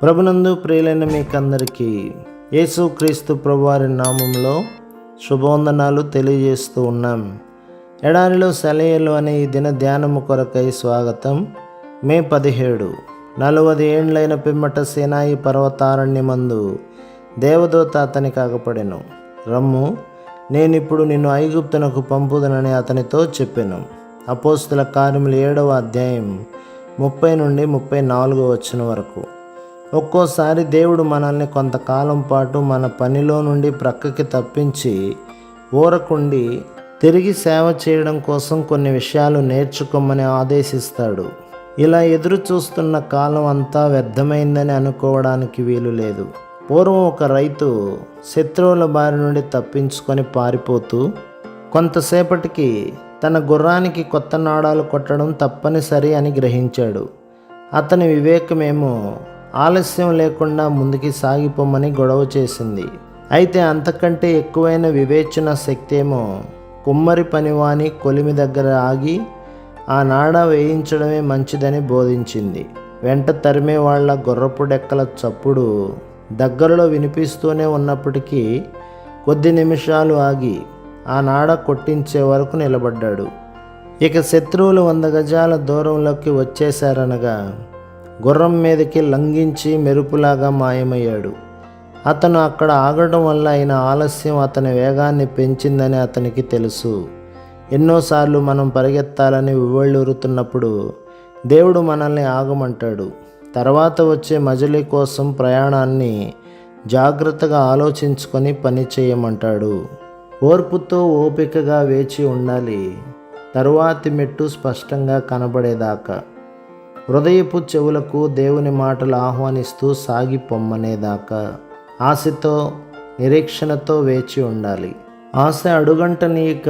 ప్రభునందు ప్రియులైన మీకందరికీ యేసుక్రీస్తు ప్రభువారి నామంలో శుభవందనాలు తెలియజేస్తూ ఉన్నాం. ఎడారిలో సెలయేలు అనే ఈ దిన ధ్యానము కొరకై స్వాగతం. మే 17. 40 ఏండ్లైన పిమ్మట సీనాయి పర్వతారణ్యమందు దేవదూత అతనికి అగపడెను. రమ్ము, నేనిప్పుడు నిన్ను ఐగుప్తునకు పంపుదనని అతనితో చెప్పెను. అపోస్తుల కార్యములు 7వ అధ్యాయం 30 నుండి 34 వచనం వరకు. ఒక్కోసారి దేవుడు మనల్ని కొంతకాలం పాటు మన పనిలో నుండి ప్రక్కకి తప్పించి ఊరకుండి తిరిగి సేవ చేయడం కోసం కొన్ని విషయాలు నేర్చుకోమని ఆదేశిస్తాడు. ఇలా ఎదురు చూస్తున్న కాలం అంతా వ్యర్థమైందని అనుకోవడానికి వీలు లేదు. పూర్వం ఒక రైతు శత్రువుల బారి నుండి తప్పించుకొని పారిపోతూ కొంతసేపటికి తన గుర్రానికి కొత్త నాడాలు కొట్టడం తప్పనిసరి అని గ్రహించాడు. అతని వివేకమేమో ఆలస్యం లేకుండా ముందుకి సాగిపోమని గొడవ చేసింది. అయితే అంతకంటే ఎక్కువైన వివేచన శక్తి ఏమో కుమ్మరి పనివాని కొలిమి దగ్గర ఆగి ఆ నాడ వేయించడమే మంచిదని బోధించింది. వెంట తరిమే వాళ్ళ గుర్రపు డెక్కల చప్పుడు దగ్గరలో వినిపిస్తూనే ఉన్నప్పటికీ కొద్ది నిమిషాలు ఆగి ఆ నాడ కొట్టించే వరకు నిలబడ్డాడు. ఇక శత్రువులు 100 గజాల దూరంలోకి వచ్చేశారనగా గుర్రం మీదకి లంఘించి మెరుపులాగా మాయమయ్యాడు. అతను అక్కడ ఆగడం వల్ల అయిన ఆలస్యం అతని వేగాన్ని పెంచిందని అతనికి తెలుసు. ఎన్నోసార్లు మనం పరిగెత్తాలని ఉవ్వళ్ళూరుతున్నప్పుడు దేవుడు మనల్ని ఆగమంటాడు. తర్వాత వచ్చే మజిలీ కోసం ప్రయాణాన్ని జాగ్రత్తగా ఆలోచించుకొని పని చేయమంటాడు. ఓర్పుతో ఓపికగా వేచి ఉండాలి, తరువాతి మెట్టు స్పష్టంగా కనబడేదాకా. హృదయపు చెవులకు దేవుని మాటలు ఆహ్వానిస్తూ సాగి పొమ్మనేదాకా ఆశతో నిరీక్షణతో వేచి ఉండాలి. ఆశ అడుగంటనీయక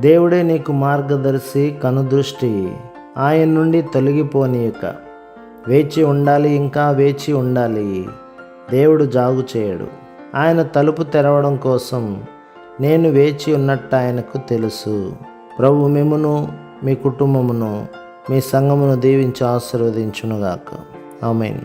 దేవుడే నీకు మార్గదర్శి, కనుదృష్టి ఆయన నుండి తొలగిపోనీయక వేచి ఉండాలి. ఇంకా వేచి ఉండాలి. దేవుడు జాగు చేయడు. ఆయన తలుపు తెరవడం కోసం నేను వేచి ఉన్నట్టు ఆయనకు తెలుసు. ప్రభు మిమ్మును, మీ కుటుంబమును, మీ సంఘమును దీవించి ఆశీర్వదించునుగాక. ఆమేన్.